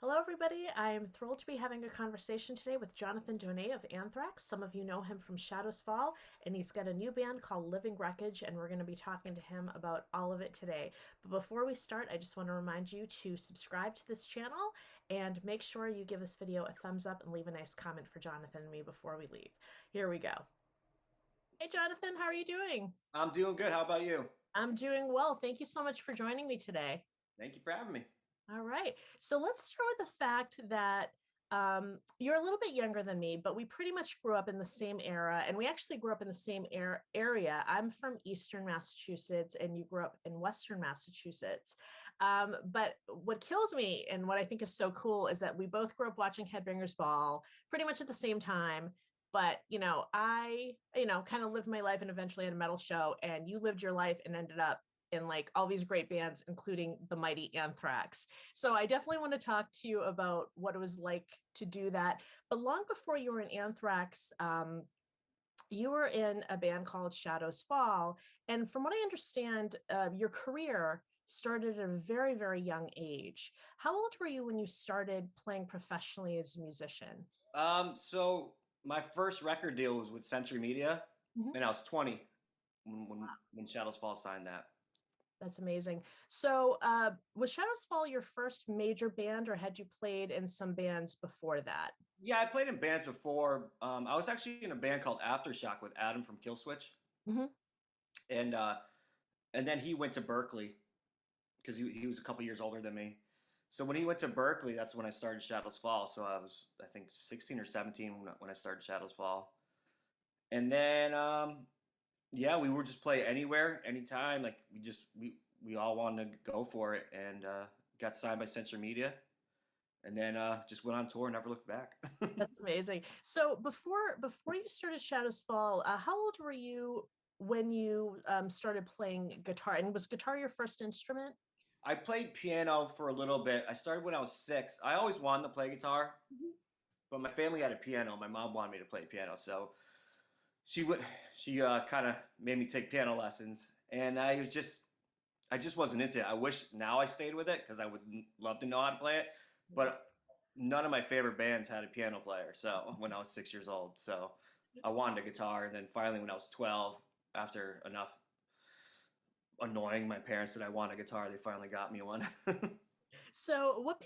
Hello, everybody. I am thrilled to be having a conversation today with Jonathan Donais of Anthrax. Some of you know him from Shadows Fall, and he's got a new band called Living Wreckage, and we're going to be talking to him about all of it today. But before we start, I just want to remind you to subscribe to this channel and make sure you give this video a thumbs up and leave a nice comment for Jonathan and me before we leave. Here we go. Hey, Jonathan, how are you doing? I'm doing good. How about you? I'm doing well. Thank you so much for joining me today. Thank you for having me. All right. So let's start with the fact that you're a little bit younger than me, but we pretty much grew up in the same era, and we actually grew up in the same area. I'm from Eastern Massachusetts, and you grew up in Western Massachusetts. But what kills me and what I think is so cool is that we both grew up watching Headbangers Ball pretty much at the same time. But I kind of lived my life and eventually had a metal show, and you lived your life and ended up in like all these great bands, including the mighty Anthrax. So I definitely want to talk to you about what it was like to do that. But long before you were in Anthrax, you were in a band called Shadows Fall. And from what I understand, your career started at a very, very young age. How old were you when you started playing professionally as a musician? So my first record deal was with Century Media, Mhm. and I was 20 when Shadows Fall signed that. That's amazing. So, was Shadows Fall your first major band, or had you played in some bands before that? Yeah, I played in bands before. I was actually in a band called Aftershock with Adam from Killswitch, Hmm. and uh, and then he went to Berkeley because he was a couple years older than me. So when he went to Berkeley, that's when I started Shadows Fall. So I was, I think, 16 or 17 when I started Shadows Fall, and then yeah, we would just play anywhere, anytime. Like we all wanted to go for it, and got signed by Century Media, and then just went on tour, and never looked back. That's amazing. So before you started Shadows Fall, how old were you when you started playing guitar? And was guitar your first instrument? I played piano for a little bit. I started when I was 6. I always wanted to play guitar, Mhm. but my family had a piano. My mom wanted me to play piano, so she would she kind of made me take piano lessons, and I just wasn't into it. I wish now I stayed with it because I would love to know how to play it, but none of my favorite bands had a piano player. So when I was 6 years old, so I wanted a guitar, and then finally when I was 12, after enough annoying my parents that I want a guitar, they finally got me one. So what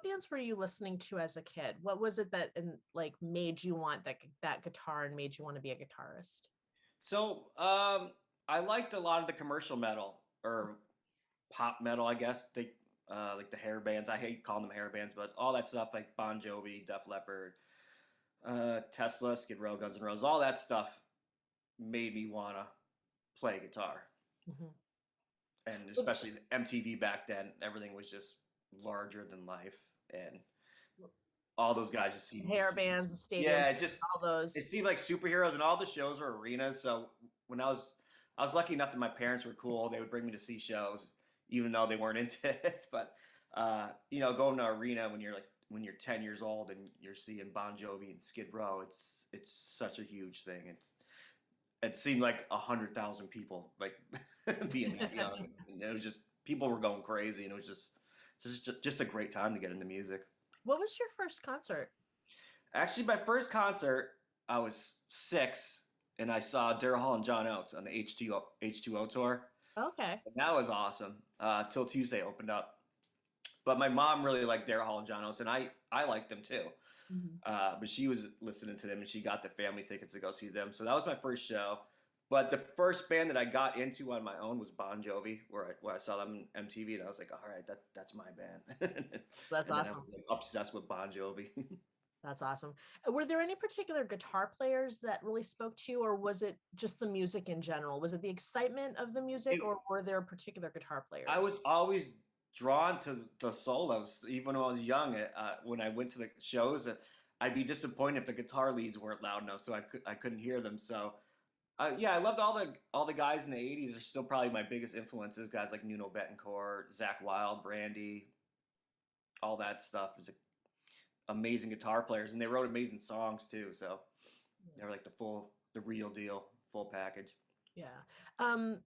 bands were you listening to as a kid? What was it that like made you want that guitar and made you want to be a guitarist? So I liked a lot of the commercial metal or pop metal, I guess. They like the hair bands. I hate calling them hair bands, but all that stuff like Bon Jovi, Def Leppard, Tesla, Skid Row, Guns N' Roses, all that stuff made me want to play guitar. Mhm. And especially MTV back then, everything was just larger than life, and all those guys just seemed, Hair bands, the stadium, yeah, it just all those. it seemed like superheroes, and all the shows were arenas. So when I was lucky enough that my parents were cool, they would bring me to see shows, even though they weren't into it. But going to arena when you're 10 years old and you're seeing Bon Jovi and Skid Row, it's such a huge thing. It seemed like 100,000 people like being that young. And it was just people were going crazy, and it was just a great time to get into music. What was your first concert? Actually, my first concert, I was 6, and I saw Daryl Hall and John Oates on the H2O tour, Okay. and that was awesome. Till Tuesday opened up, but my mom really liked Daryl Hall and John Oates, and I liked them too. Mhm. But she was listening to them, and she got the family tickets to go see them. So that was my first show. But the first band that I got into on my own was Bon Jovi, where I saw them on MTV, and I was like, all right, that's my band. That's And then I was awesome. like obsessed with Bon Jovi. That's awesome. Were there any particular guitar players that really spoke to you, or was it just the music in general? Was it the excitement of the music, It, or were there particular guitar I players? was always drawn to the solos, even when I was young. When I went to the shows, I'd be disappointed if the guitar leads weren't loud enough, so I couldn't hear them. So yeah, I loved all the guys in the '80s. Are still probably my biggest influences. Guys like Nuno Bettencourt, Zach Wild, Brandy, all that stuff is amazing guitar players, and they wrote amazing songs too. So they were like the real deal, full package. Yeah. Um,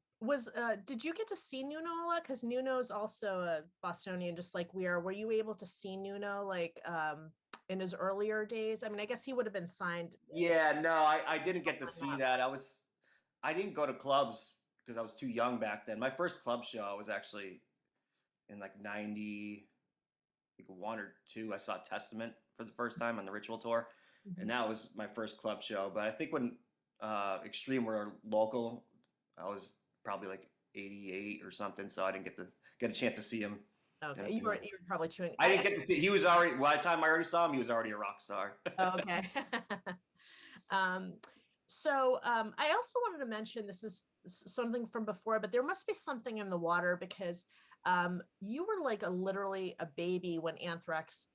Did you get to see Nuno a lot? Because Nuno is also a Bostonian, just like we are. Were you able to see Nuno like in his earlier days? I mean, I guess he would have been signed. Yeah, no, I didn't get to see that. I didn't go to clubs because I was too young back then. My first club show was actually in like 90, I think one or two. I saw Testament for the first time on the Ritual tour, and Mhm. that was my first club show. But I think when Extreme were local, I was probably like 88 or something, so I didn't get a chance to see him. Okay, And, you were probably chewing. I didn't get to see. He was already by the time I already saw him. He was already a rock star. Oh, okay. um, I also wanted to mention this is something from before, but there must be something in the water because you were like literally a baby when Anthrax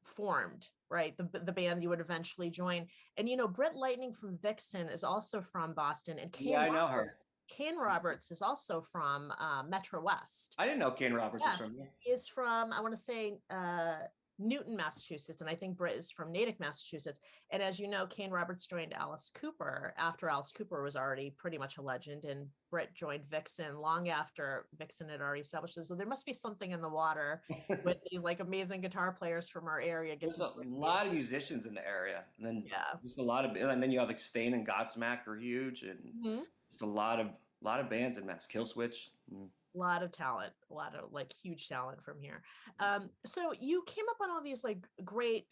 formed, right? The band you would eventually join. And you know, Britt Lightning from Vixen is also from Boston, and Yeah, I know her. Kane Roberts is also from Metro West. I didn't know Kane Roberts was from Yes, here. he is from, I want to say, Newton, Massachusetts, and I think Britt is from Natick, Massachusetts. And as you know, Kane Roberts joined Alice Cooper after Alice Cooper was already pretty much a legend, and Britt joined Vixen long after Vixen had already established it. So there must be something in the water with these like amazing guitar players from our area get There's to a join lot music. of musicians in the area, and then Yeah. there's a lot of, and then you have like Stain and Godsmack are huge, and Mhm. there's a lot of bands in Mass. Killswitch. Mm. A lot of talent, a lot of like huge talent from here. So you came up on all these like great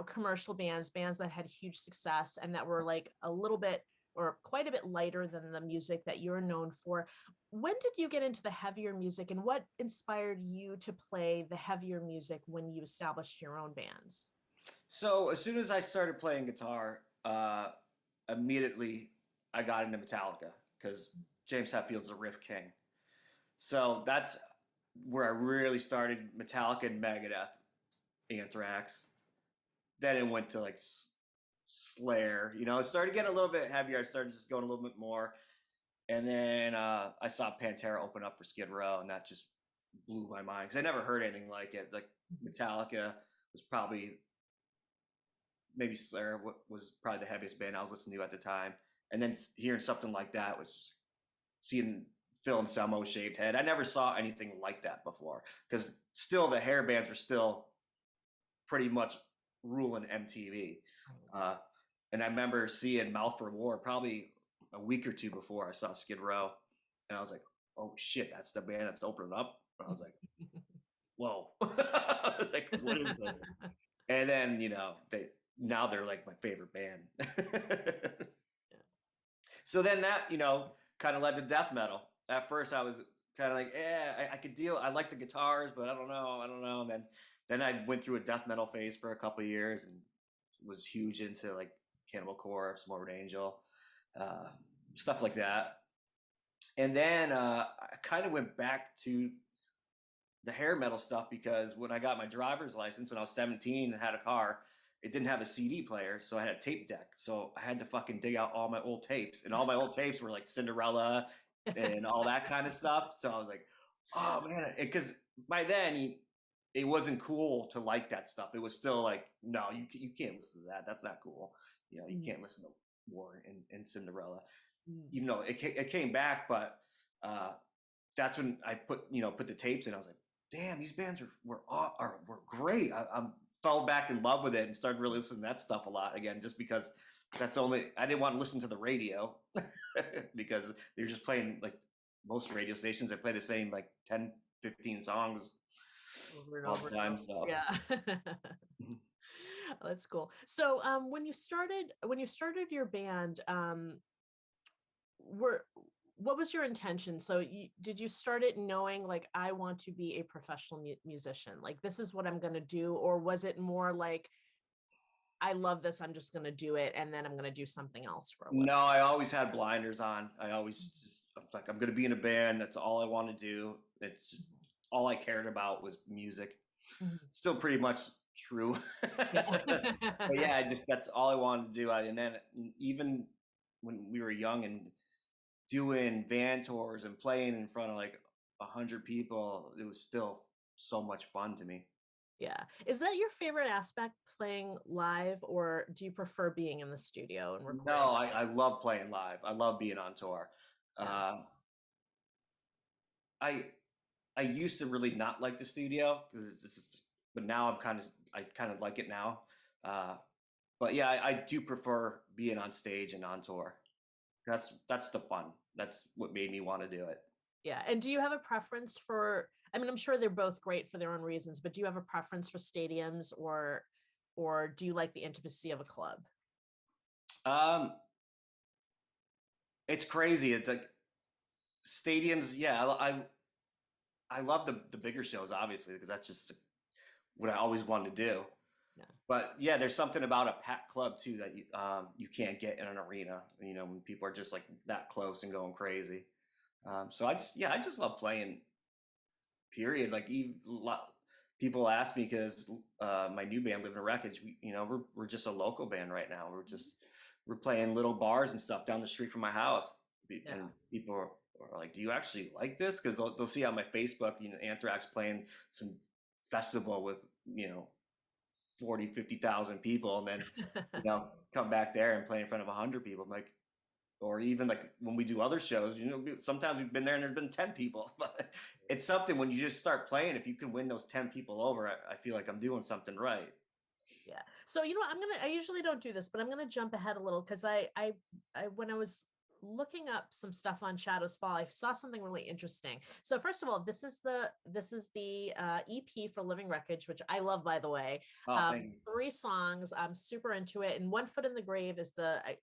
commercial bands that had huge success and that were like a little bit or quite a bit lighter than the music that you're known for. When did you get into the heavier music, and what inspired you to play the heavier music when you established your own bands? So as soon as I started playing guitar, immediately I got into Metallica because James Hetfield's a riff king. So that's where I really started Metallica and Megadeth, Anthrax. Then it went to like Slayer. You know, it started getting a little bit heavier. I started just going a little bit more. And then I saw Pantera open up for Skid Row, and that just blew my mind because I never heard anything like it. Like Metallica was probably maybe Slayer was probably the heaviest band I was listening to at the time, and then hearing something like that was seeing Phil Anselmo shaved head. I never saw anything like that before because still the hair bands were still pretty much ruling MTV. Uh, and I remember seeing Mouth for War probably a week or two before I saw Skid Row, and I was like, "Oh shit, that's the band that's opening up." And I was like, "Whoa!" I was like, "What is this?" And then they're like my favorite band. So then that kind of led to death metal. At first, I was kind of like, I could deal. I like the guitars, but I don't know. And then I went through a death metal phase for a couple of years and was huge into like Cannibal Corpse, Morbid Angel, uh, stuff like that. And then I kind of went back to the hair metal stuff because when I got my driver's license when I was 17 and had a car, it didn't have a CD player, so I had a tape deck. So I had to fucking dig out all my old tapes, and all my old tapes were like Cinderella and all that kind of stuff. So I was like, oh man, because by then it wasn't cool to like that stuff. It was still like, no, you can't listen to that. That's not cool. You know, you can't listen to War and Cinderella, even though it came back, but uh, that's when I put the tapes in. I was like, damn, these bands were great. I fell back in love with it and started really listening to that stuff a lot again, just because that's only I didn't want to listen to the radio because they're just playing like most radio stations. They play the same like 10, 15 songs Over and all over the and over. time. So Yeah. Oh, that's cool. So when you started your band, were what was your intention? So did you start it knowing like I want to be a professional musician? Like this is what I'm going to do, or was it more like I love this, I'm just going to do it and then I'm going to do something else for a living? no, I always had blinders on. I always just I'm like I'm gonna be in a band. That's all I want to do. It's just all I cared about was music. Mhm. Still pretty much true. But Yeah. yeah, I just that's all I wanted to do. And then even when we were young and doing van tours and playing in front of like 100 people, it was still so much fun to me. Yeah. Is that your favorite aspect, playing live, or do you prefer being in the studio and recording? No, I love playing live. I love being on tour. Yeah. Uh, I I used to really not like the studio because but now I kind of like it now. Uh, but yeah, I do prefer being on stage and on tour. That's the fun. That's what made me want to do it. Yeah. And do you have a preference for, I mean, I'm sure they're both great for their own reasons, but do you have a preference for stadiums or do you like the intimacy of a club? Um, it's crazy. It's like stadiums. Yeah, I love the bigger shows obviously because that's just what I always wanted to do. Yeah. But yeah, there's something about a packed club too that you can't get in an arena. You know, when people are just like that close and going crazy. So I just love playing. Period. Like even people ask me because my new band, Live in Wreckage. We're just a local band right now. We're playing little bars and stuff down the street from my house, Yeah. and people are like, "Do you actually like this?" Because they'll see on my Facebook, Anthrax playing some festival with 40, 50,000 people, and then come back there and play in front of 100 people. I'm like, or even like when we do other shows, sometimes we've been there and there's been 10 people, but it's something when you just start playing, if you can win those 10 people over, I feel like I'm doing something right. Yeah. So you know what, I usually don't do this, but I'm gonna jump ahead a little because I when I was looking up some stuff on Shadows Fall, I saw something really interesting. So first of all, this is the EP for Living Wreckage, which I love, by the way. Oh, thank you. 3 songs. I'm super into it. And One Foot in the Grave is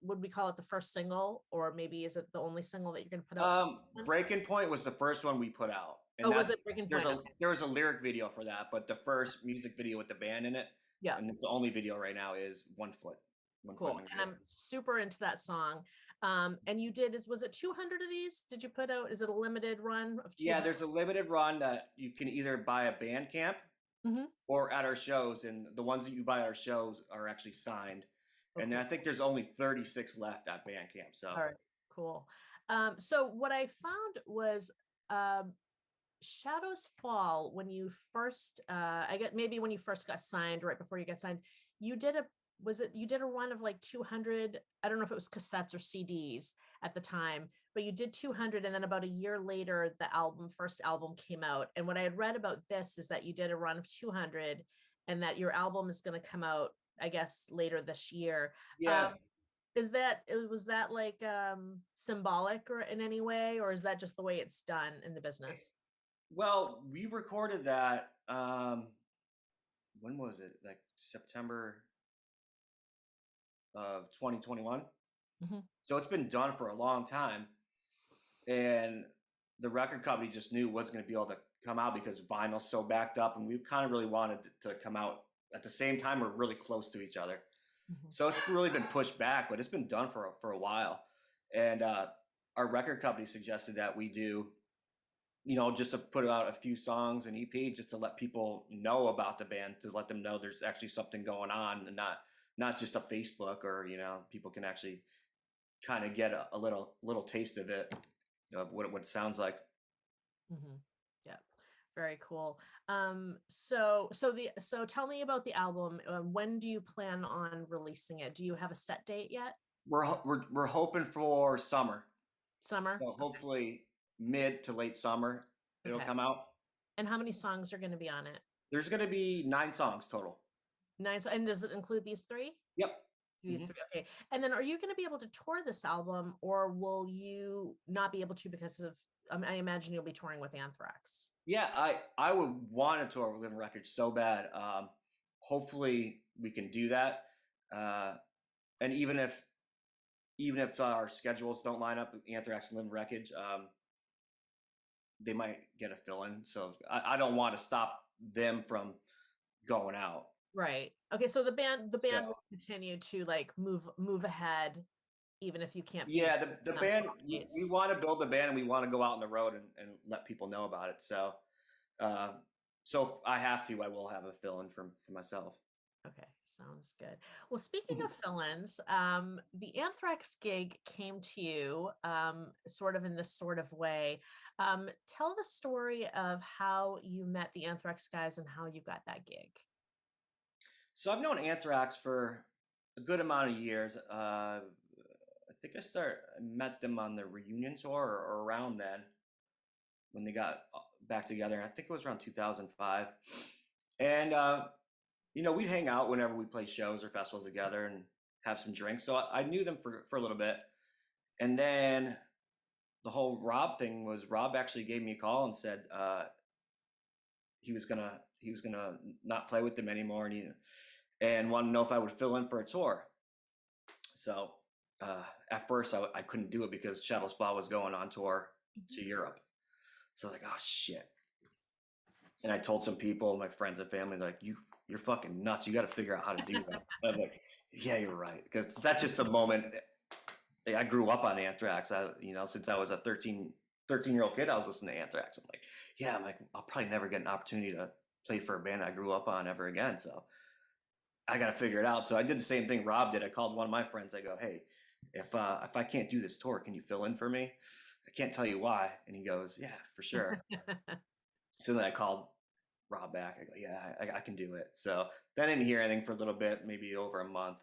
would we call it the first single, or maybe is it the only single that you're gonna put out? Breaking Point was the first one we put out, and Oh, was it Breaking Point? Okay. there was a lyric video for that, but the first music video with the band in it, Yeah. and the only video right now is One Foot Cool. in the And Grave. I'm super into that song. And you did, was it 200 of these? Did you put out, is it a limited run of Yeah, 200? there's a limited run that you can either buy a Bandcamp Mm-hmm. or at our shows, and the ones that you buy at our shows are actually signed. And Okay. I think there's only 36 left at Bandcamp. So All right. Cool. So what I found was um, Shadows Fall, when you first, I get maybe when you first got signed, right before you got signed, you did a, was it, you did a run of like 200, I don't know if it was cassettes or CDs at the time, but you did 200. And then about a year later, the first album came out. And what I had read about this is that you did a run of 200 and that your album is going to come out, I guess, later this year. yeah, Was that like symbolic or in any way, or is that just the way it's done in the business? well, we recorded that. When was it? Like September of 2021. Mhm. So it's been done for a long time, and the record company just knew it wasn't going to be able to come out because vinyl's so backed up, and we kind of really wanted to come out at the same time or really close to each other. Mhm. So it's really been pushed back, but it's been done for a while. And our record company suggested that we do, just to put out a few songs and EP, just to let people know about the band, to let them know there's actually something going on, and not just a Facebook, or people can actually kind of get a little taste of it, of what it sounds like. Mhm. Yeah. Very cool. So tell me about the album. When do you plan on releasing it? Do you have a set date yet? We're hoping for summer, Summer? so hopefully mid to late summer it'll Okay. come out. And how many songs are going to be on it? There's going to be 9 songs total. Nice. And does it include these three? Yep. These hmm three. Okay. And then are you going to be able to tour this album, or will you not be able to because of, I imagine you'll be touring with Anthrax. Yeah, I would want to tour with Living Wreckage so bad. Hopefully we can do that. And even if our schedules don't line up with Anthrax and Living Wreckage, they might get a fill in. So I don't want to stop them from going out. Right. Okay. So the band So will continue to like move ahead, even if you can't be yeah, the on band, tour we dates. want to build the band, and we want to go out on the road and let people know about it. Uh, so if I have to, I will have a fill in for myself. Okay, sounds good. Well, speaking of fill-ins, the Anthrax gig came to you sort of in this sort of way. Tell the story of how you met the Anthrax guys and how you got that gig. So I've known Anthrax for a good amount of years. I think I met them on the reunion tour, or around then, when they got back together. I think it was around 2005, and we'd hang out whenever we play shows or festivals together and have some drinks. So I knew them for a little bit, and then the whole Rob thing was Rob actually gave me a call and said he was gonna not play with them anymore, and wanted to know if I would fill in for a tour. So at first I couldn't do it because Shadow Spa was going on tour to Europe. So I was like, oh shit. And I told some people, my friends and family, like, you're fucking nuts. You got to figure out how to do that. I'm like, yeah, you're right. Because that's just a moment. I grew up on Anthrax. Since I was a 13-year-old kid, I was listening to Anthrax. I'm like, I'll probably never get an opportunity to play for a band I grew up on ever again. So I got to figure it out. So I did the same thing Rob did. I called one of my friends. I go, hey, if I can't do this tour, can you fill in for me? I can't tell you why. And he goes, yeah, for sure. So then I called Rob back. I go, yeah, I can do it. So then I didn't hear anything for a little bit, maybe over a month.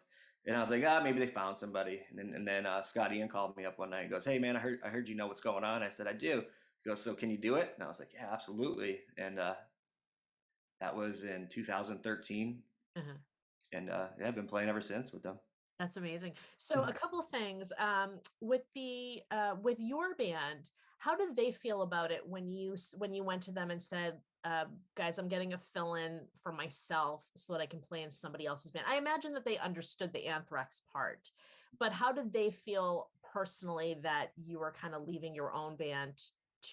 And I was like, maybe they found somebody. And then Scott Ian called me up one night and goes, hey man, I heard you know what's going on. I said, I do. He goes, so can you do it? And I was like, yeah, absolutely. And that was in 2013. And I've been playing ever since with them. That's amazing. So a couple of things with your band, how did they feel about it when you went to them and said, guys, I'm getting a fill-in for myself so that I can play in somebody else's band? I imagine that they understood the Anthrax part, but how did they feel personally that you were kind of leaving your own band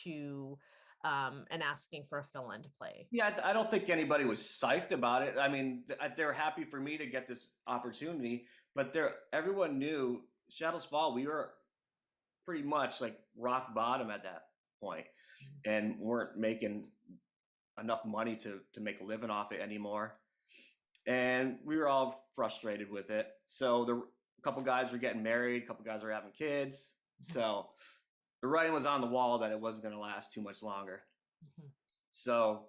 to and asking for a fill-in to play? Yeah, I don't think anybody was psyched about it. I mean, they were happy for me to get this opportunity, but everyone knew Shadows Fall. We were pretty much like rock bottom at that point, and weren't making enough money to make a living off it anymore. And we were all frustrated with it. So a couple guys were getting married, a couple guys were having kids. So the writing was on the wall that it wasn't going to last too much longer. So,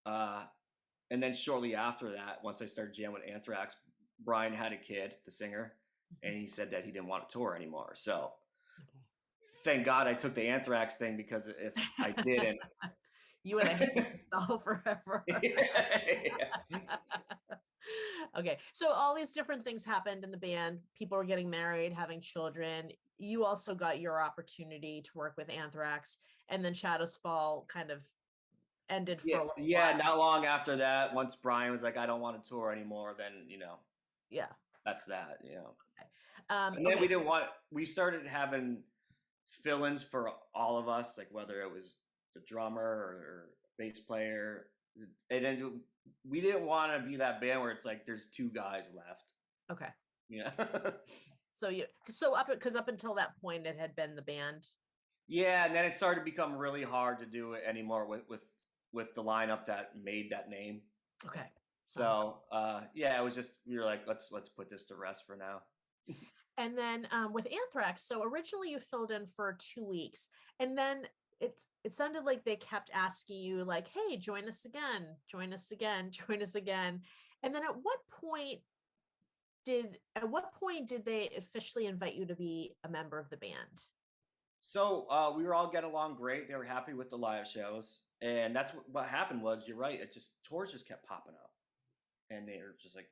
and then shortly after that, once I started jamming with Anthrax, Brian had a kid, the singer, and he said that he didn't want to tour anymore. So thank God I took the Anthrax thing, because if I didn't, you would have hated yourself forever. Yeah. Okay, so all these different things happened in the band. People were getting married, having children. You also got your opportunity to work with Anthrax, and then Shadows Fall kind of ended for a little while. Not long after that, once Brian was like, I don't want to tour anymore, then that's that. Okay. And then we started having fill-ins for all of us, like whether it was the drummer or bass player, and then we didn't want to be that band where it's like there's two guys left. Okay. Yeah. Up until that point it had been the band. Yeah, and then it started to become really hard to do it anymore with the lineup that made that name. Okay. So it was just, we were like, let's put this to rest for now. And then with Anthrax, so originally you filled in for 2 weeks, and then it sounded like they kept asking you like, hey, join us again, join us again, join us again. And then at what point did they officially invite you to be a member of the band? So we were all getting along great. They were happy with the live shows. And that's what happened was, you're right, tours just kept popping up. And they were just like,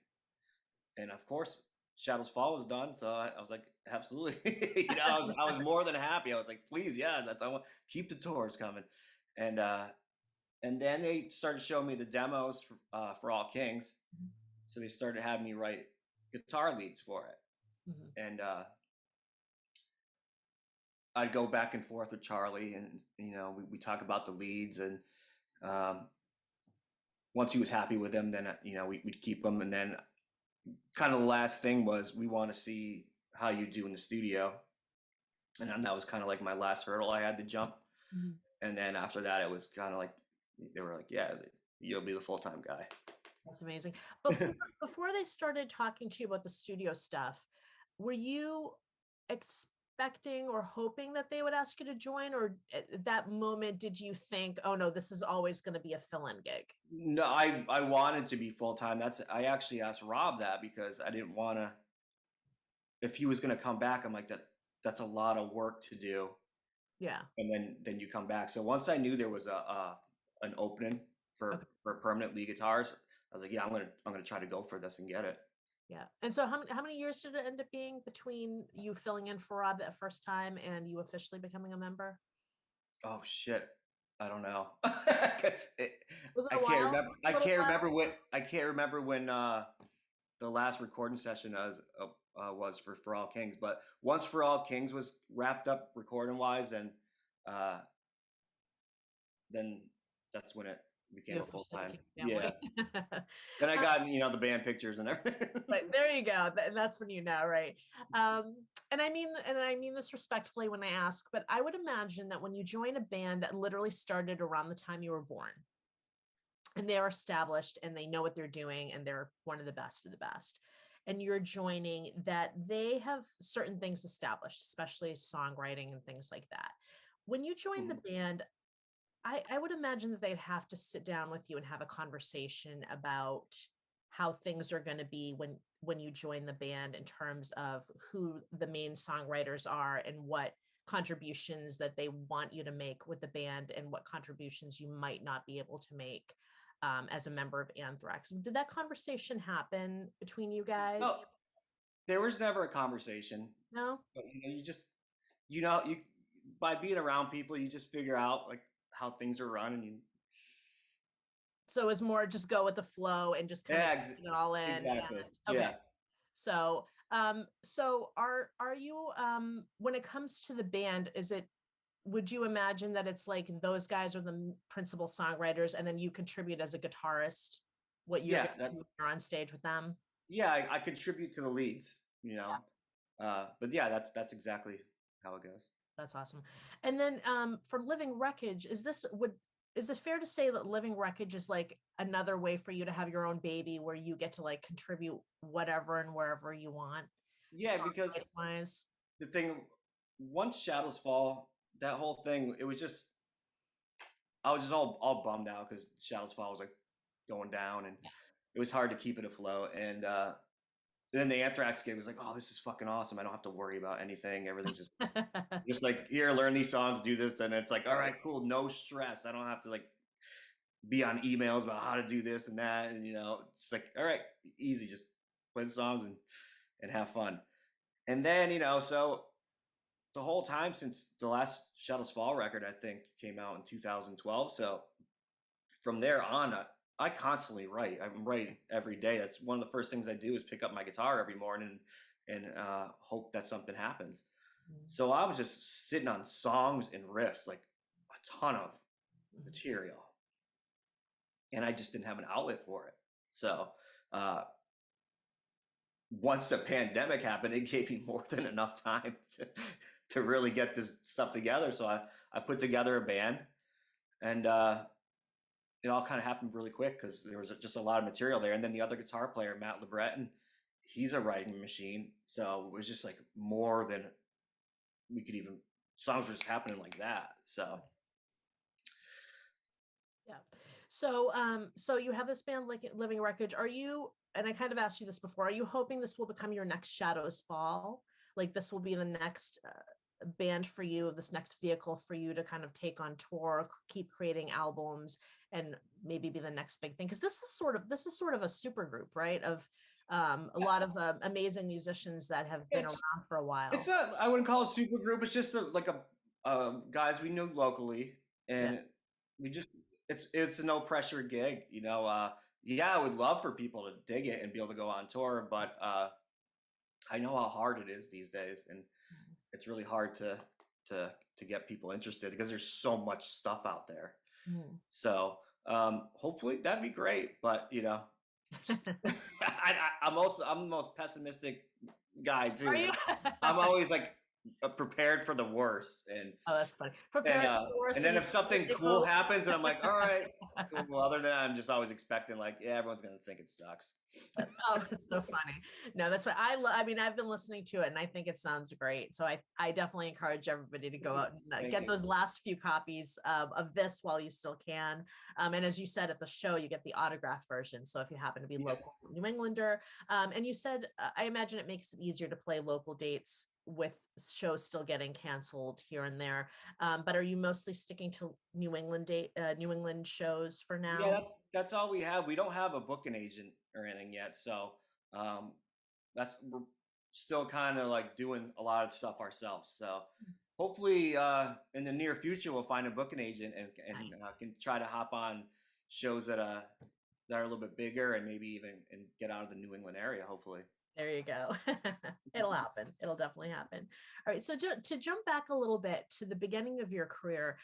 and of course, Shadows Fall was done. So I was like, absolutely. I was more than happy. I was like, please, yeah, I want keep the tours coming. And then they started showing me the demos for All Kings. So they started having me write guitar leads for it. And I'd go back and forth with Charlie, and we talk about the leads, and once he was happy with them, then we'd keep them. And then kind of the last thing was, we want to see how you do in the studio, and that was kind of like my last hurdle I had to jump. And then after that, it was kind of like they were like, yeah, you'll be the full-time guy. That's amazing. Before they started talking to you about the studio stuff, were you expecting or hoping that they would ask you to join, or at that moment did you think, oh no, this is always going to be a fill-in gig? No, I wanted to be full-time. I actually asked Rob that, because I didn't want to, if he was going to come back, I'm like, that's a lot of work to do Yeah. and then you come back. So once I knew there was an opening Okay. for permanent lead guitars, I was like, yeah, I'm gonna try to go for this and get it. Yeah. And so how many years did it end up being between you filling in for Rob that first time and you officially becoming a member? Oh shit, I don't know. 'Cause Was it I a can't while? remember. Was it a little while? I can't remember when the last recording session was for All Kings. But once For All Kings was wrapped up recording wise, and uh, then that's when it became You a full officially time. became Yeah. family. Then I got the band pictures and everything. But there you go. And that's when you know, right? And I mean this respectfully when I ask, but I would imagine that when you join a band that literally started around the time you were born, and they're established and they know what they're doing and they're one of the best of the best, and you're joining that, they have certain things established, especially songwriting and things like that. When you join the Mhm. band, I would imagine that they'd have to sit down with you and have a conversation about how things are going to be when you join the band, in terms of who the main songwriters are and what contributions that they want you to make with the band, and what contributions you might not be able to make as a member of Anthrax. Did that conversation happen between you No, guys? there was never a conversation. No. But you by being around people, you just figure out like how things are run, and you So it was more just go with the flow and just kind of yeah, take it all in. And exactly. okay. Yeah. So are you when it comes to the band, would you imagine that it's like those guys are the principal songwriters and then you contribute as a guitarist what you're Yeah, going to do when you're on stage with them? yeah, I contribute to the leads. But yeah, that's exactly how it goes. That's awesome. And then for Living Wreckage, is it fair to say that Living Wreckage is like another way for you to have your own baby where you get to like contribute whatever and wherever you want, Yeah, because songwriting wise? the thing once Shadows Fall, that whole thing, it was just I was just all bummed out because Shadows Fall was like going down, and it was hard to keep it afloat. And then the Anthrax gig was like, oh, this is fucking awesome. I don't have to worry about anything. Everything's just like here, learn these songs, do this. Then it's like, all right, cool, no stress. I don't have to like be on emails about how to do this and that, and it's like, all right, easy, just play the songs and have fun. And then so the whole time since the last Shadows Fall record, I think, came out in 2012. So from there on, I constantly write. I'm writing every day. That's one of the first things I do is pick up my guitar every morning and hope that something happens. So I was just sitting on songs and riffs, like a ton of material, and I just didn't have an outlet for it. So uh, once the pandemic happened, it gave me more than enough time to really get this stuff together. So I put together a band, and it all kind of happened really quick because there was just a lot of material there. And then the other guitar player, Matt LeBreton, he's a writing machine. So it was just like more than we could even, songs were just happening like that. So Yeah. So you have this band like Living Wreckage. Are you, and I kind of asked you this before, are you hoping this will become your next Shadows Fall? Like this will be the next band for you, this next vehicle for you to kind of take on tour, keep creating albums, and maybe be the next big thing? Because this is sort of a super group, right? Of a lot of amazing musicians that have been it's around for a it's while. not, I wouldn't call it super group. It's just like a guys we knew locally, Yeah. and we just it's a no pressure gig. Yeah, I would love for people to dig it and be able to go on tour, but I know how hard it is these days, and it's really hard to get people interested because there's so much stuff out there. Mhm. So hopefully that'd be great, but I'm the most pessimistic guy Are too. you? Like I'm always like prepared for the worst, and Oh, that's funny. and Preparing uh, for the worst, and and then you if something take cool hope. happens, and I'm like, all right, cool. Well, other than that, I'm just always expecting like, yeah, everyone's gonna think it sucks. Oh, that's so funny. No, that's what I mean, I've been listening to it and I think it sounds great. So I definitely encourage everybody to go out and Thank get you. those last few copies of this while you still can. And as you said at the show, you get the autograph version. So if you happen to be Yeah. local New Englander, and you said, I imagine it makes it easier to play local dates with shows still getting canceled here and there. But are you mostly sticking to New England shows for Yeah, now? that's all we have. We don't have a booking agent or anything yet, so um, we're still kind of like doing a lot of stuff ourselves. So hopefully, in the near future, we'll find a booking agent and Nice. can try to hop on shows that are a little bit bigger and maybe even and get out of the New England area. Hopefully. There you go. It'll happen. It'll definitely happen. All right. So to jump back a little bit to the beginning of your career,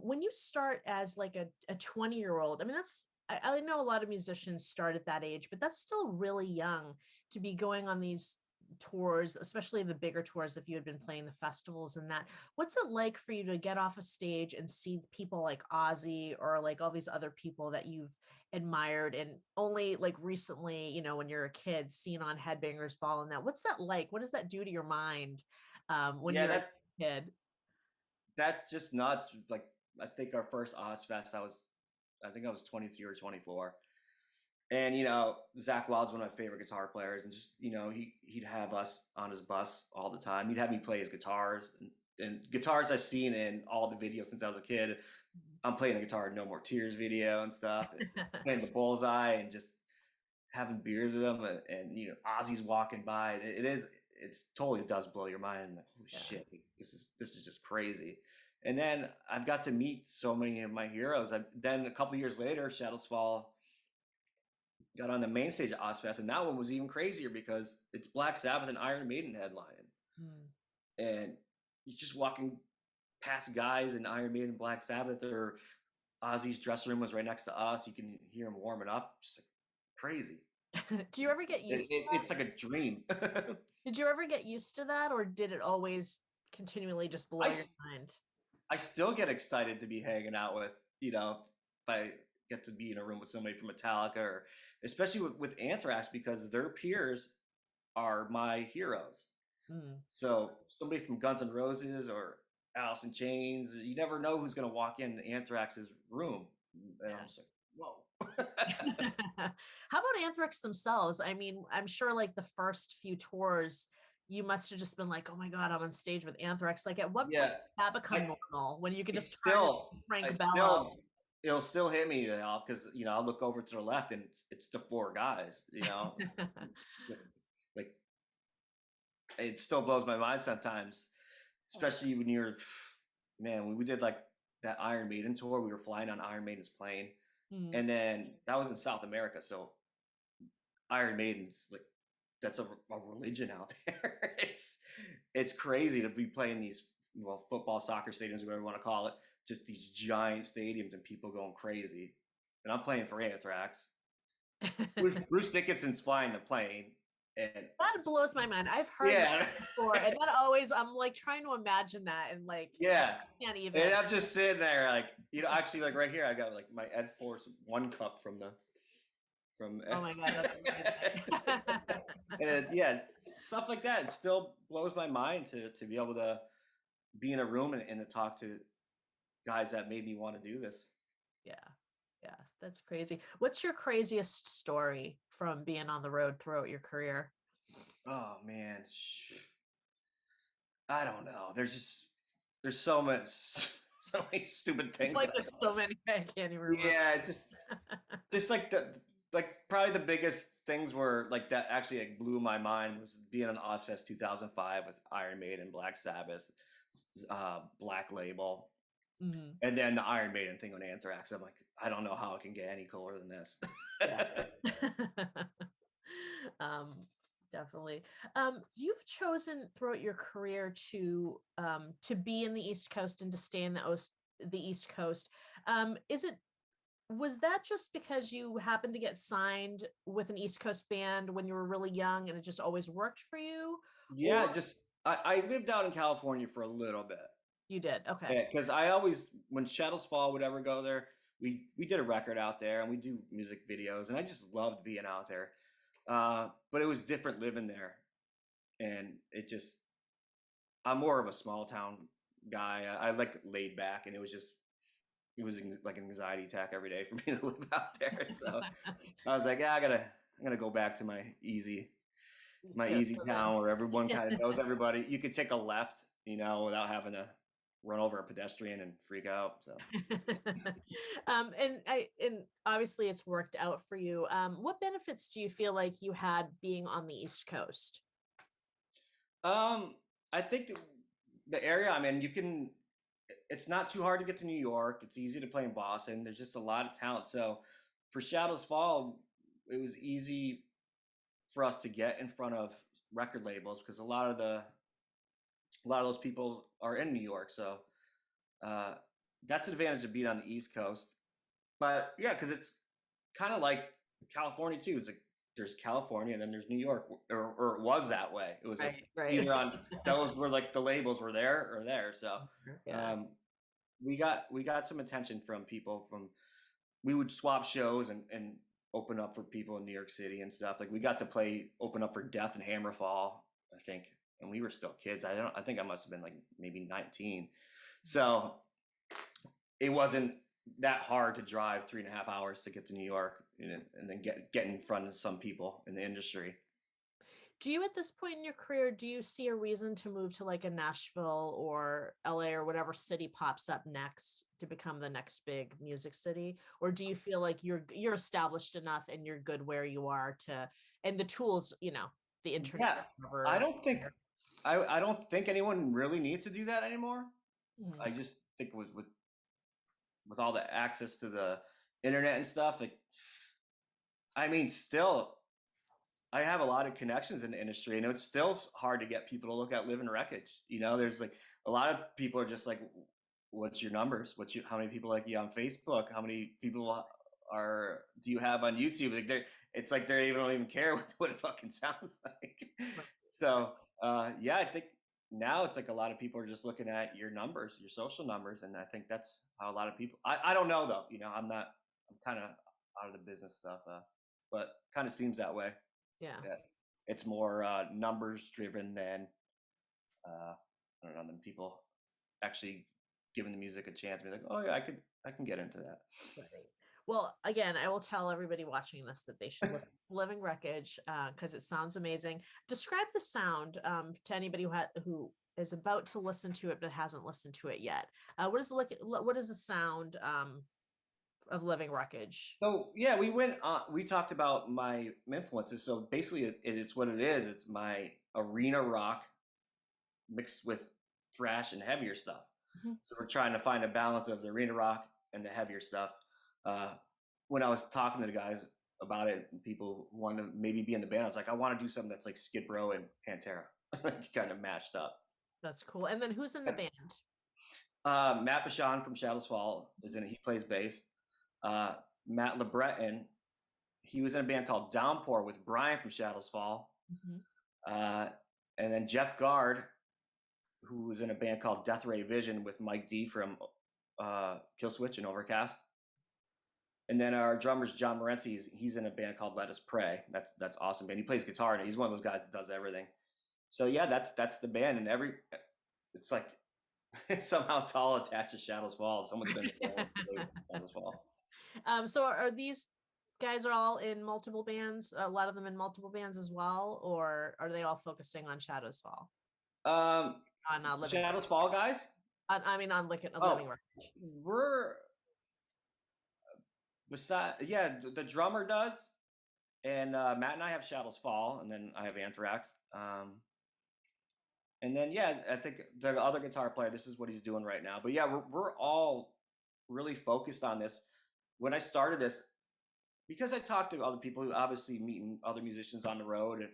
when you start as like a 20-year-old, I mean, I know a lot of musicians start at that age, but that's still really young to be going on these tours, especially the bigger tours if you had been playing the festivals and that. What's it like for you to get off a stage and see people like Ozzy or like all these other people that you've admired and only like recently, when you're a kid, seen on Headbangers Ball and that? What's that like? What does that do to your mind when Yeah, you're a kid? that's just nuts. Like I think our first Ozfest, I think I was 23 or 24. And Zach Wild's one of my favorite guitar players, and just he'd have us on his bus all the time. He'd have me play his guitars and guitars I've seen in all the videos since I was a kid. I'm playing the guitar in No More Tears video and stuff, and playing the Bullseye and just having beers with him, and Ozzy's walking by. And it's totally does blow your mind. Like, holy Yeah. shit, this is just crazy. And then I've got to meet so many of my heroes. Then a couple years later, Shadows Fall got on the main stage at Ozfest, and that one was even crazier because it's Black Sabbath and Iron Maiden headlining, Mm. and you're just walking past guys in Iron Maiden, Black Sabbath, or Ozzy's dressing room was right next to us. You can hear him warming up, just like crazy. Do you ever get used to It's that? like a dream. Did you ever get used to that, or did it always continually just blow I your mind? I still get excited to be hanging out with if I get to be in a room with somebody from Metallica, or especially with Anthrax, because their peers are my heroes. Mm. So somebody from Guns N' Roses or Alice in Chains, you never know who's going to walk in Anthrax's room, and I'm just like, whoa. How about Anthrax themselves? I mean, I'm sure like the first few tours, you must have just been like, oh my God, I'm on stage with Anthrax. Like, at what point Yeah, did that become I normal when you could it's just turn into still Frank I Bello? still it'll still hit me, because I'll look over to the left and it's the four guys, like it still blows my mind sometimes, especially when you're, man, when we did like that Iron Maiden tour, we were flying on Iron Maiden's plane, Mm, and then that was in South America, so Iron Maiden's like that's a religion out there. It's crazy to be playing these, well, football, soccer stadiums, whatever you want to call it, just these giant stadiums and people going crazy. And I'm playing for Anthrax. Bruce Dickinson's flying the plane, and that blows my mind. I've heard that yeah, before, and that always, I'm like trying to imagine that, and like, yeah. can't And even. I'm just sitting there, like, actually, like right here, I got like my Ed Force one cup from Oh my God, that's amazing. and yeah, stuff like that. It still blows my mind to be able to be in a room and to talk to guys that made me want to do this. Yeah. Yeah, that's crazy. What's your craziest story from being on the road throughout your career? Oh man, I don't know. There's so much, so many stupid things Like that there's so many, I can't even remember. yeah, it's just like probably the biggest things were like that actually like blew my mind was being on Ozfest 2005 with Iron Maiden, Black Sabbath, Black Label, Mhm. and then the Iron Maiden thing on Anthrax. I'm like, I don't know how it can get any cooler than this. Yeah. um, Definitely. You've chosen throughout your career to be in the East Coast and to stay in the East Coast. Is it Was that just because you happened to get signed with an East Coast band when you were really young and it just always worked for you? Or Yeah, just I lived out in California for a little bit. you did? Okay. Yeah, because I always, when Shadows Fall would ever go there, we did a record out there and we do music videos, and I just loved being out there. But it was different living there, and I'm more of a small town guy. I like laid back, and it was like an anxiety attack every day for me to live out there. So I was like, yeah, I'm gonna go back to my It's my just easy for town where everyone them. kind of knows everybody. You could take a left, without having to run over a pedestrian and freak out. So, And obviously it's worked out for you. What benefits do you feel like you had being on the East Coast? um, I think the area I'm in, it's not too hard to get to New York. It's easy to play in Boston. There's just a lot of talent. So for Shadows Fall, it was easy for us to get in front of record labels because a lot of those people are in New York. So uh, that's an advantage of being on the East Coast. But yeah, because it's kind of like California too. It's like there's California and then there's New York, or it was that way. It was like Right. either on those were like the labels were there or there. So Yeah. um, we got some attention from people from we would swap shows and open up for people in New York City and stuff. Like we got to play open up for Death and Hammerfall, I think, and we were still kids. I think I must have been like maybe 19. So it wasn't that hard to drive 3.5 hours to get to New York and then get in front of some people in the industry. Do you at this point in your career, do you see a reason to move to like a Nashville or LA or whatever city pops up next to become the next big music city? Or do you feel like you're established enough and you're good where you are to, and the tools, the internet Yeah, I cover? don't think I don't think anyone really needs to do that anymore. Mhm. I just think it was with all the access to the internet and stuff. Like, I mean, still, I have a lot of connections in the industry, and it's still hard to get people to look at Living Wreckage. There's like a lot of people are just like, "What's your numbers? How many people like you on Facebook? How many people do you have on YouTube?" Like it's like they don't even care what it fucking sounds like. So yeah, I think now it's like a lot of people are just looking at your numbers, your social numbers, and I think that's how a lot of people. I don't know though. I'm kind of out of the business stuff, but kind of seems that way. Yeah. Yeah, it's more numbers driven than I don't know than people actually giving the music a chance. Be like, oh yeah, I can get into that. Right. Well, again, I will tell everybody watching this that they should listen to Living Wreckage because it sounds amazing. Describe the sound to anybody who is about to listen to it but hasn't listened to it yet. What is the sound of Living Wreckage? So yeah, we went. We talked about my influences. So basically, it's what it is. It's my arena rock mixed with thrash and heavier stuff. Mhm. So we're trying to find a balance of the arena rock and the heavier stuff. Uh, when I was talking to the guys about it, people wanted to maybe be in the band. I was like, I want to do something that's like Skid Row and Pantera, kind of mashed up. That's cool. And then who's in the band? Matt Bashan from Shadows Fall is in it. He plays bass. Uh, Matt LeBreton, he was in a band called Downpour with Brian from Shadows Fall. Mhm. Uh, and then Jeff Gard, who was in a band called Death Ray Vision with Mike D from Killswitch and Overcast. And then our drummer's John Morency. He's in a band called Let Us Pray. That's awesome band. He plays guitar and he's one of those guys that does everything. So yeah, that's the band. And it's like somehow it's all attached to Shadows Fall. Someone's been in Shadows Fall. So are these guys are all in multiple bands? A lot of them in multiple bands as well, or are they all focusing on Shadows Fall? On Living, Shadows Fall guys. I mean on Living Oh, Wreckage. we're yeah, the drummer does, and Matt and I have Shadows Fall, and then I have Anthrax. And then yeah, I think the other guitar player, this is what he's doing right now. But yeah, we're all really focused on this. When I started this, because I talked to other people who obviously meeting other musicians on the road,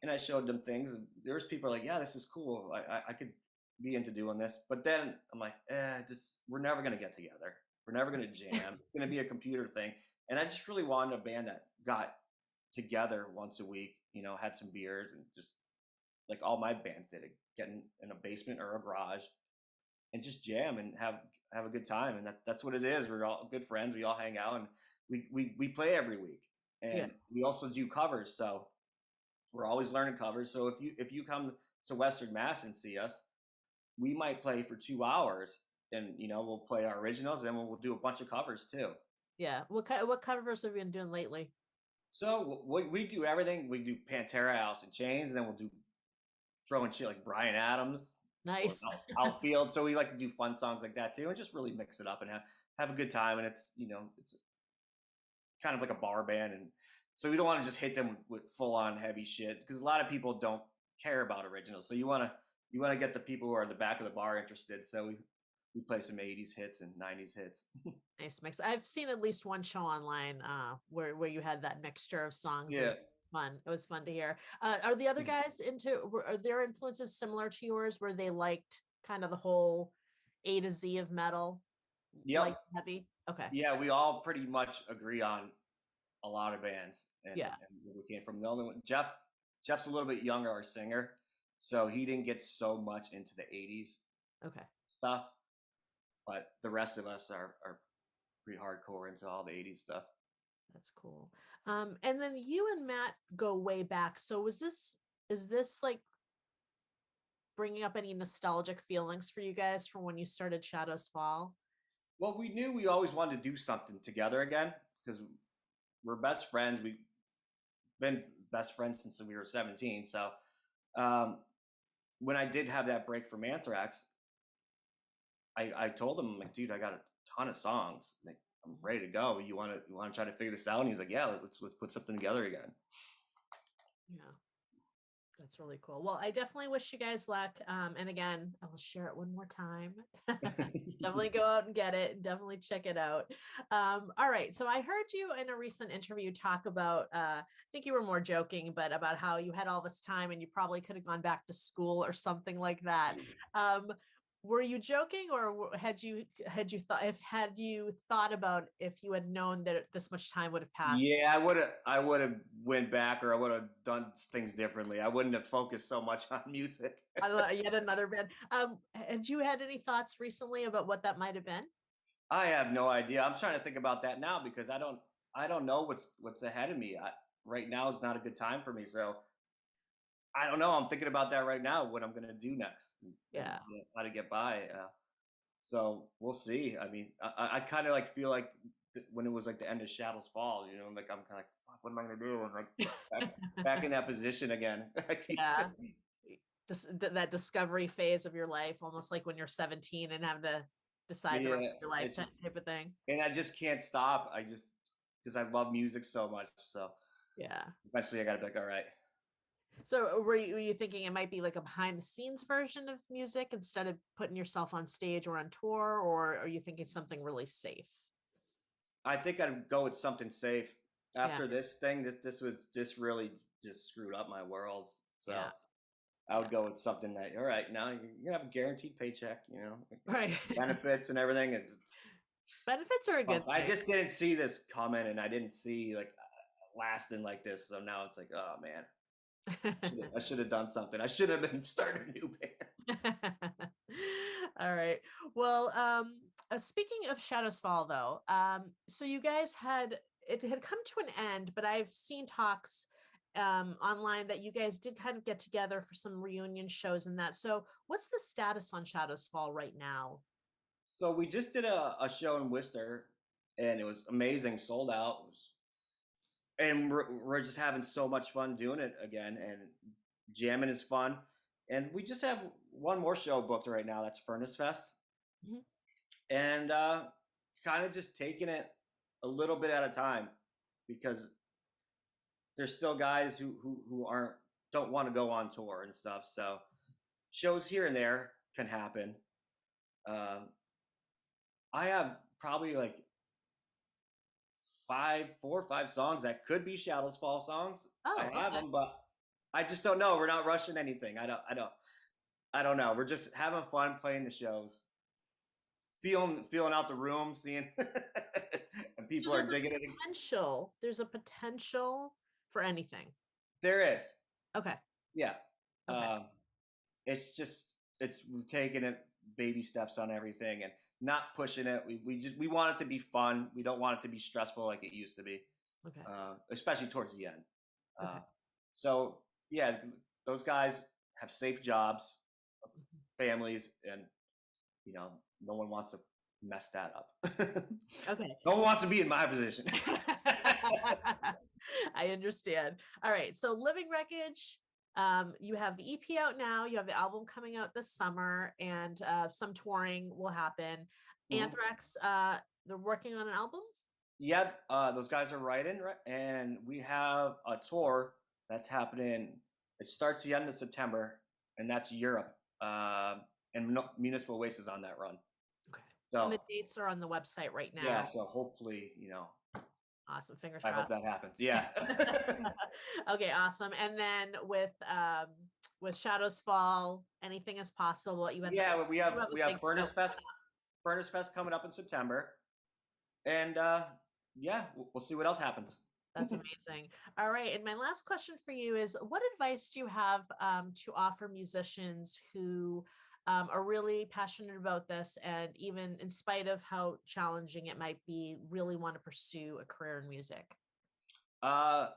and I showed them things, and there was people like, yeah, this is cool. I could be into doing this. But then I'm like, we're never gonna get together. We're never gonna jam. It's gonna be a computer thing. And I just really wanted a band that got together once a week, had some beers and just like all my bands did it, get in a basement or a garage and just jam and have a good time. And that's what it is. We're all good friends. We all hang out and we play every week. Yeah. And we also do covers. So we're always learning covers. So if you come to Western Mass and see us, we might play for 2 hours and we'll play our originals and then we'll do a bunch of covers too. Yeah. What covers have you been doing lately? So we do everything. We do Pantera, Alice in Chains, and then we'll do throwing shit like Bryan Adams or Nice. Outfield. So we like to do fun songs like that too, and just really mix it up and have a good time. And it's it's kind of like a bar band, and so we don't want to just hit them with full on heavy shit because a lot of people don't care about originals. So you want to get the people who are in the back of the bar interested. So we play some 80s hits and 90s hits. Nice mix. I've seen at least one show online where you had that mixture of songs, and Yeah. it's fun. It was fun to hear. Are the other guys are their influences similar to yours, where they liked kind of the whole A to Z of metal, like Yep. heavy? Okay. Yeah, we all pretty much agree on a lot of bands, Yeah. and where we came from. The only one, Jeff's a little bit younger, our singer, so he didn't get so much into the 80s Okay. stuff, but the rest of us are pretty hardcore into all the 80s stuff. That's cool. And then you and Matt go way back. So is this like bringing up any nostalgic feelings for you guys from when you started Shadows Fall? Well, we knew we always wanted to do something together again because we're best friends. We've been best friends since we were 17. So um, when I did have that break from Anthrax, I told him, I'm like, dude, I got a ton of songs. Like, I'm ready to go. You want to try to figure this out? And he was like, yeah, let's put something together again. Yeah. That's really cool. Well, I definitely wish you guys luck. And again, I will share it one more time. Definitely go out and get it. Definitely check it out. All right. So I heard you in a recent interview talk about, I think you were more joking, but about how you had all this time and you probably could have gone back to school or something like that. Um, were you joking, or had you thought about if you had known that this much time would have passed? Yeah, I would have went back, or I would have done things differently. I wouldn't have focused so much on music. Yet another band. Had you had any thoughts recently about what that might have been? I have no idea. I'm trying to think about that now because I don't know what's ahead of me. Right now is not a good time for me, so I don't know. I'm thinking about that right now. What I'm gonna do next, and Yeah. how to get by. So we'll see. I mean, I kind of like feel like when it was like the end of Shadows Fall, like I'm kind of like, fuck, what am I gonna do? And like back in that position again. I keep, Yeah. Just that discovery phase of your life, almost like when you're 17 and having to decide the yeah, rest of your life type of thing. and I just can't stop. I just because I love music so much. So Yeah. eventually, I gotta be like, all right. So were you thinking it might be like a behind the scenes version of music instead of putting yourself on stage or on tour, or are you thinking something really safe? I think I'd go with something safe. Yeah. After this thing, this really just screwed up my world. So Yeah. I Yeah. would go with something that, all right, now you have a guaranteed paycheck, Right. benefits and everything. And Benefits are a good I thing. just didn't see this coming, and I didn't see like lasting like this. So now it's like, oh man, I should have done something. I should have been starting a new band. All right. Well, speaking of Shadows Fall, though, so you guys it had come to an end, but I've seen talks online that you guys did kind of get together for some reunion shows and that. So, what's the status on Shadows Fall right now? So we just did a show in Worcester, and it was amazing, sold out. And we're just having so much fun doing it again, and jamming is fun. And we just have one more show booked right now. That's Furnace Fest, Mhm. and kind of just taking it a little bit at a time because there's still guys who aren't don't want to go on tour and stuff. So shows here and there can happen. Um, I have probably like 4 or 5 songs that could be Shadows Fall songs. I Oh, have okay. them, but I just don't know. We're not rushing anything. I don't know. We're just having fun playing the shows, feeling out the room, seeing and So people are digging it. there's a potential for anything. There is, Okay. yeah. Okay. Um, it's we're taking it baby steps on everything and not pushing it. We want it to be fun. We don't want it to be stressful like it used to be, Okay. especially towards the end. Okay. Uh, so yeah, those guys have safe jobs, Mhm. families, and no one wants to mess that up. Okay. No one wants to be in my position. I understand. All right. So Living Wreckage, you have the EP out now, you have the album coming out this summer, and some touring will happen. Mhm. Anthrax, they're working on an album. Yeah, those guys are writing, right? And we have a tour that's happening. It starts the end of September, and that's Europe. And Municipal Waste is on that run. Okay. And So the dates are on the website right yeah, now. so hopefully, Awesome. Fingers I hope crossed. that happens. Yeah. Okay, awesome. And then with Shadows Fall, anything is possible. You have Yeah, we have you have a we have big Furnace Fest coming up in September, and yeah, we'll see what else happens. That's amazing. All right. And my last question for you is, what advice do you have to offer musicians who are really passionate about this, and even in spite of how challenging it might be, really want to pursue a career in music? Uh,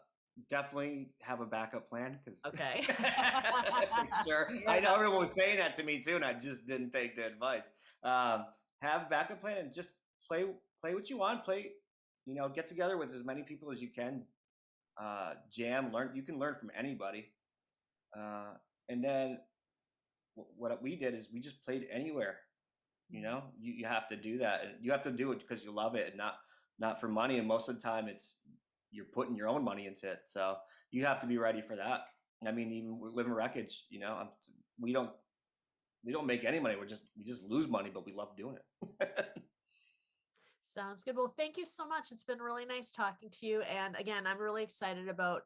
Definitely have a backup plan because Okay. sure. Fair I know enough. everyone was saying that to me too, and I just didn't take the advice. Have a backup plan and just play what you want. Play, get together with as many people as you can. Jam, learn. You can learn from anybody. And then what we did is we just played anywhere. You have to do that, and you have to do it because you love it, and not for money. And most of the time, it's you're putting your own money into it, so you have to be ready for that. I mean, even we live in Wreckage. We don't we don't make any money. We just lose money, but we love doing it. Sounds good. Well, thank you so much. It's been really nice talking to you. And again, I'm really excited about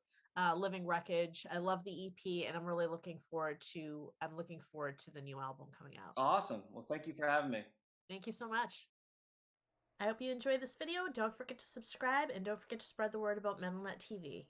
Living Wreckage. I love the EP, and I'm looking forward to the new album coming out. Awesome. Well, thank you for having me. Thank you so much. I hope you enjoyed this video. Don't forget to subscribe, and don't forget to spread the word about MetalNet TV.